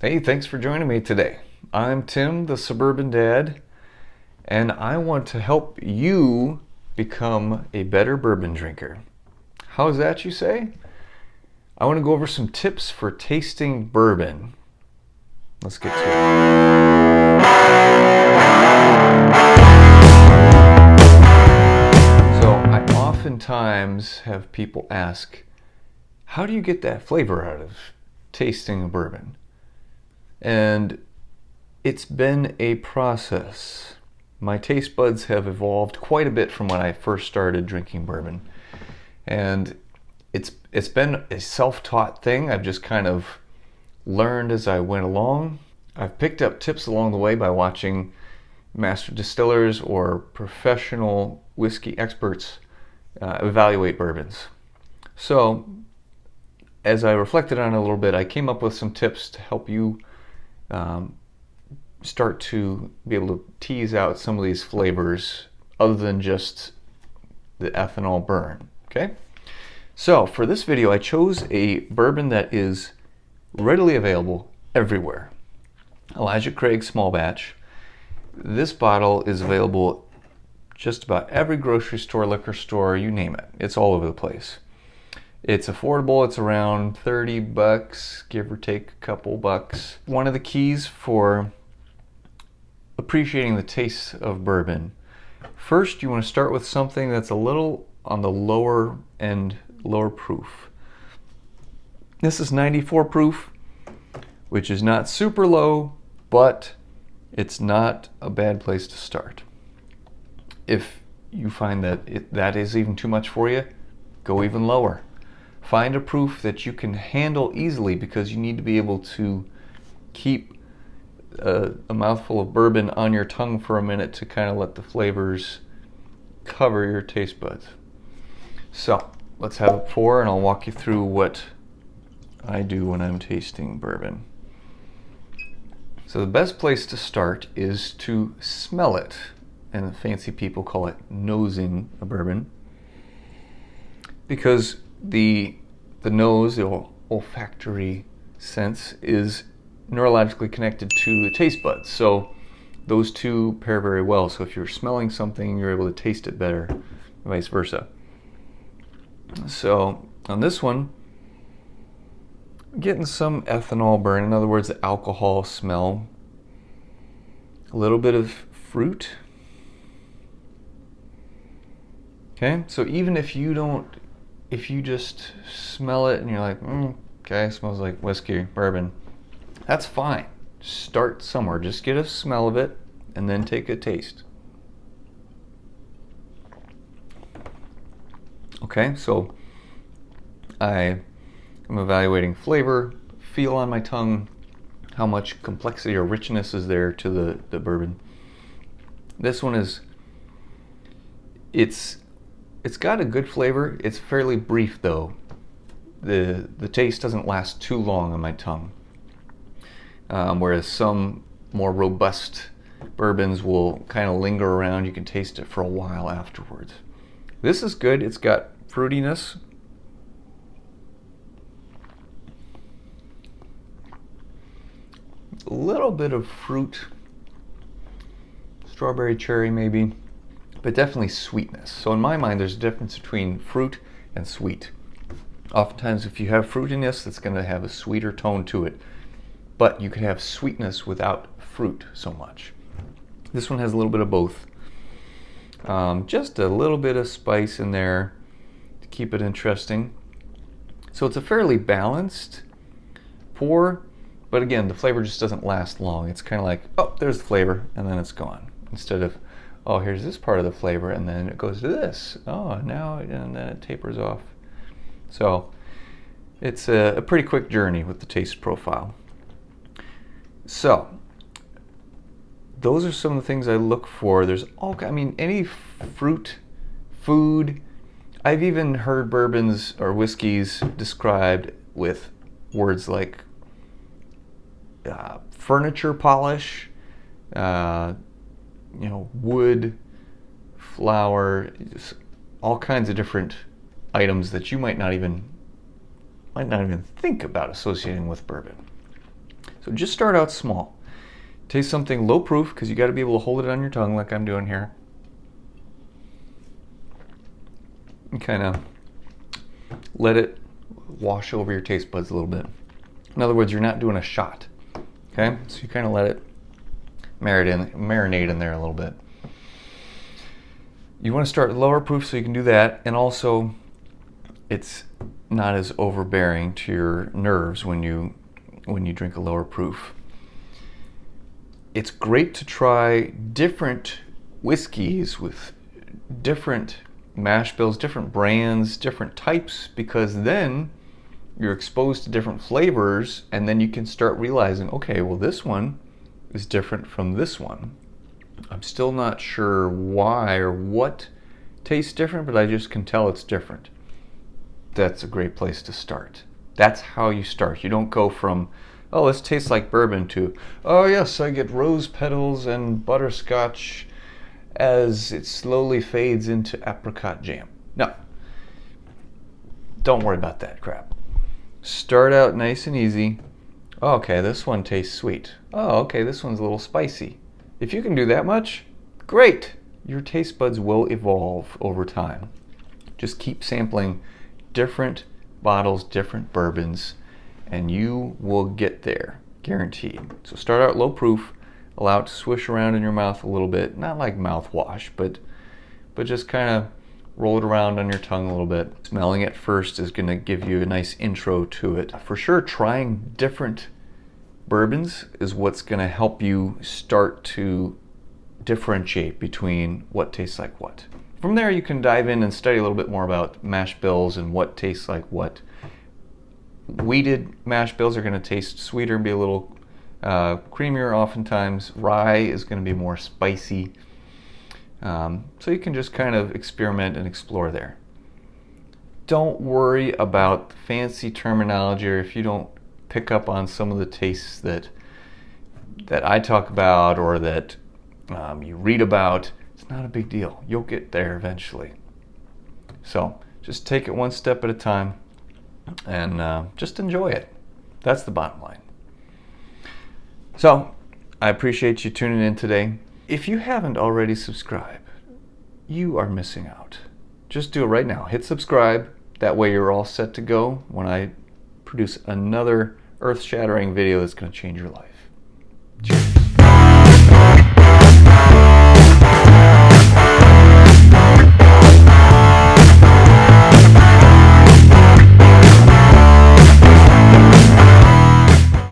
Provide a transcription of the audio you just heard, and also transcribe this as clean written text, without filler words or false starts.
Hey, thanks for joining me today. I'm Tim, the Suburban Dad, and I want to help you become a better bourbon drinker. How's that, you say? I want to go over some tips for tasting bourbon. Let's get to it. So, I oftentimes have people ask, how do you get that flavor out of tasting a bourbon? And it's been a process. My taste buds have evolved quite a bit from when I first started drinking bourbon. And it's been a self-taught thing. I've just kind of learned as I went along. I've picked up tips along the way by watching master distillers or professional whiskey experts evaluate bourbons. So, as I reflected on it a little bit, I came up with some tips to help you start to be able to tease out some of these flavors other than just the ethanol burn. Okay? So for this video, I chose a bourbon that is readily available everywhere. Elijah Craig Small Batch. This bottle is available just about every grocery store, liquor store, you name it. It's all over the place. It's affordable. It's around 30 bucks, give or take a couple bucks. One of the keys for appreciating the taste of bourbon, first you want to start with something that's a little on the lower end, lower proof. This is 94 proof, which is not super low, but it's not a bad place to start. If you find that that is even too much for you, go even lower. Find a proof that you can handle easily, because you need to be able to keep a mouthful of bourbon on your tongue for a minute to kind of let the flavors cover your taste buds. So let's have a pour and I'll walk you through what I do when I'm tasting bourbon. So the best place to start is to smell it, and the fancy people call it nosing a bourbon, because the nose, the olfactory sense, is neurologically connected to the taste buds. So those two pair very well. So if you're smelling something, you're able to taste it better, vice versa. So on this one, I'm getting some ethanol burn. In other words, the alcohol smell. A little bit of fruit. Okay, so even if you just smell it and you're like, okay, it smells like whiskey, bourbon, that's fine. Start somewhere. Just get a smell of it and then take a taste. Okay, so I am evaluating flavor, feel on my tongue, how much complexity or richness is there to the bourbon. This one is, it's got a good flavor. It's fairly brief though. The taste doesn't last too long on my tongue. Whereas some more robust bourbons will kind of linger around. You can taste it for a while afterwards. This is good. It's got fruitiness. A little bit of fruit, strawberry, cherry maybe, but definitely sweetness. So in my mind, there's a difference between fruit and sweet. Oftentimes if you have fruitiness, it's going to have a sweeter tone to it. But you can have sweetness without fruit so much. This one has a little bit of both. Just a little bit of spice in there to keep it interesting. So it's a fairly balanced pour, but again, the flavor just doesn't last long. It's kind of like, oh, there's the flavor, and then it's gone. Instead of, oh, here's this part of the flavor, and then it goes to this. Oh, now, and then it tapers off. So it's a pretty quick journey with the taste profile. So, those are some of the things I look for. There's any fruit, food. I've even heard bourbons or whiskeys described with words like furniture polish, wood, flour, all kinds of different items that you might not even think about associating with bourbon. So just start out small. Taste something low proof, because you got to be able to hold it on your tongue like I'm doing here. And kind of let it wash over your taste buds a little bit. In other words, you're not doing a shot. Okay? So you kind of let it marinate in there a little bit. You want to start lower proof so you can do that, and also it's not as overbearing to your nerves when you drink a lower proof. It's great to try different whiskeys with different mash bills, different brands, different types, because then you're exposed to different flavors, and then you can start realizing, okay, well, this one is different from this one. I'm still not sure why or what tastes different, but I just can tell it's different. That's a great place to start. That's how you start. You don't go from, oh, this tastes like bourbon, to, oh yes, I get rose petals and butterscotch as it slowly fades into apricot jam. No. Don't worry about that crap. Start out nice and easy. Oh, okay, this one tastes sweet. Oh, okay, this one's a little spicy. If you can do that much, great. Your taste buds will evolve over time. Just keep sampling different bottles, different bourbons, and you will get there, guaranteed. So start out low proof, allow it to swish around in your mouth a little bit, not like mouthwash, but just kind of roll it around on your tongue a little bit. Smelling it first is going to give you a nice intro to it. For sure, trying different bourbons is what's going to help you start to differentiate between what tastes like what. From there, you can dive in and study a little bit more about mash bills and what tastes like what. Wheated mash bills are going to taste sweeter and be a little creamier oftentimes. Rye is going to be more spicy. So you can just kind of experiment and explore there. Don't worry about fancy terminology, or if you don't pick up on some of the tastes that I talk about or that you read about. It's not a big deal. You'll get there eventually. So just take it one step at a time and just enjoy it. That's the bottom line. So I appreciate you tuning in today. If you haven't already subscribed, you are missing out. Just do it right now. Hit subscribe. That way you're all set to go when I produce another earth-shattering video that's going to change your life. Cheers.